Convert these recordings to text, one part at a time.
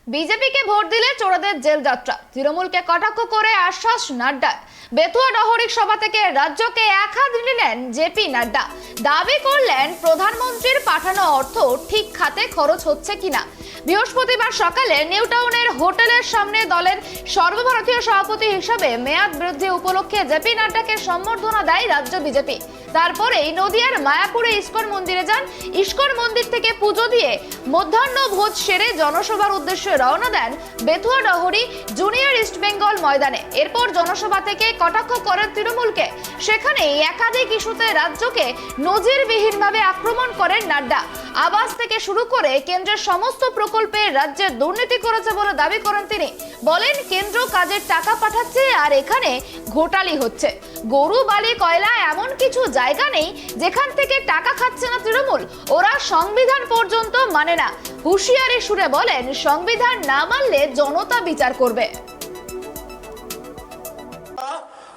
বিজেপিকে ভোট দিলে চোরদের জেল যাত্রা, তৃণমূলকে কটাক্ষ করে আশ্বাস নাড্ডার। বেতুয়া ডহরিক সভা থেকে রাজ্যকে এক হাত নিলেন জেপি নাড্ডা। দাবি করলেন প্রধানমন্ত্রীর পাঠানো অর্থ ঠিক খাতে খরচ হচ্ছে কিনা। বৃহস্পতিবার সকালে নিউ টাউনের হোটেলের সামনে দলের সর্বভারতীয় সভাপতি হিসেবে মেয়াদ বৃদ্ধি উপলক্ষে জেপি নাড্ডাকে সম্বর্ধনা দেয় রাজ্য বিজেপি। তারপরেই নদিয়ার মায়াপুরে ইস্কন মন্দিরে যান। ইস্কন মন্দির থেকে পুজো দিয়ে মধ্যাহ্ন ভোজ সেরে জনসভার উদ্দেশ্যে রওনা দেন বেতুয়া ডহরি জুনিয়র ইস্ট বেঙ্গল ময়দানে। এরপর জনসভা থেকে কটাক্ষ করেন তৃণমূলকে। সেখানেই একাধিক ইস্যুতে রাজ্যকে নজিরবিহীনভাবে আক্রমণ করেন নাড্ডা। আবাস থেকে শুরু করে কেন্দ্রের সমস্ত প্রকল্পে রাজ্যের দুর্নীতি করেছে বলে দাবি করেন তিনি। বলেন কেন্দ্র কাজের টাকা পাঠাচ্ছে আর এখানে ঘোটালি হচ্ছে। গরু বালি কয়লা এমন কিছু জায়গা নেই যেখান থেকে টাকা খাচ্ছে না তৃণমূল। ওরা সংবিধান পর্যন্ত মানে না। হুঁশিয়ারি সুরে বলেন সংবিধান না মানলে জনতা বিচার করবে।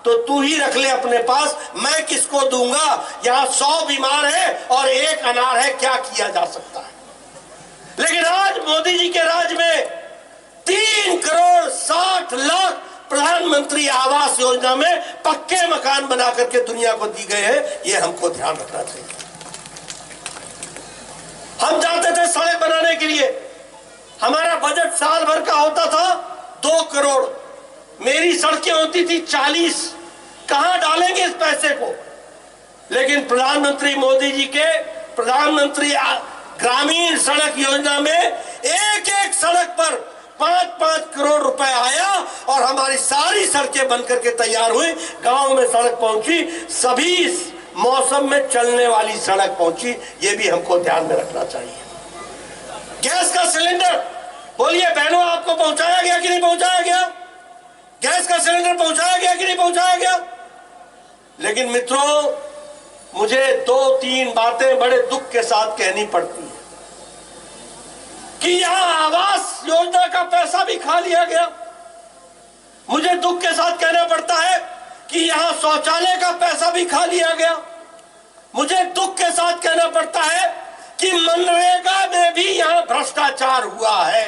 तो तू ही रख ले अपने पास, मैं किसको दूंगा। यहाँ 100 बीमार है और 1 अनार है, क्या किया जा सकता है। लेकिन आज मोदी जी के राज में 3 करोड़ 60 लाख प्रधानमंत्री आवास योजना में पक्के मकान बना करके दुनिया को दी गए हैं। ये हमको ध्यान रखना चाहिए। हम जाते थे सड़क बनाने के लिए, हमारा बजट साल भर का होता था 2 करोड़, मेरी सड़कें होती थी 40। कहां डालेंगे इस पैसे को। लेकिन प्रधानमंत्री मोदी जी के प्रधानमंत्री ग्रामीण सड़क योजना में एक एक सड़क पर 5-5 करोड़ रुपए आया और हमारी सारी सड़कें बनकर के तैयार हुई। गांव में सड़क पहुंची, सभी मौसम में चलने वाली सड़क पहुंची। ये भी हमको ध्यान में रखना चाहिए। गैस का सिलेंडर, बोलिए बहनों, आपको पहुंचाया गया कि नहीं पहुंचाया गया। गैस का सिलेंडर पहुंचाया गया कि नहीं पहुंचाया गया। लेकिन मित्रों, मुझे 2-3 बातें बड़े दुख के साथ कहनी पड़ती है कि यहां आवास योजना का पैसा भी खा लिया गया। मुझे दुख के साथ कहना पड़ता है कि यहां शौचालय का पैसा भी खा लिया गया। मुझे दुख के साथ कहना पड़ता है कि मनरेगा में भी यहां भ्रष्टाचार हुआ है।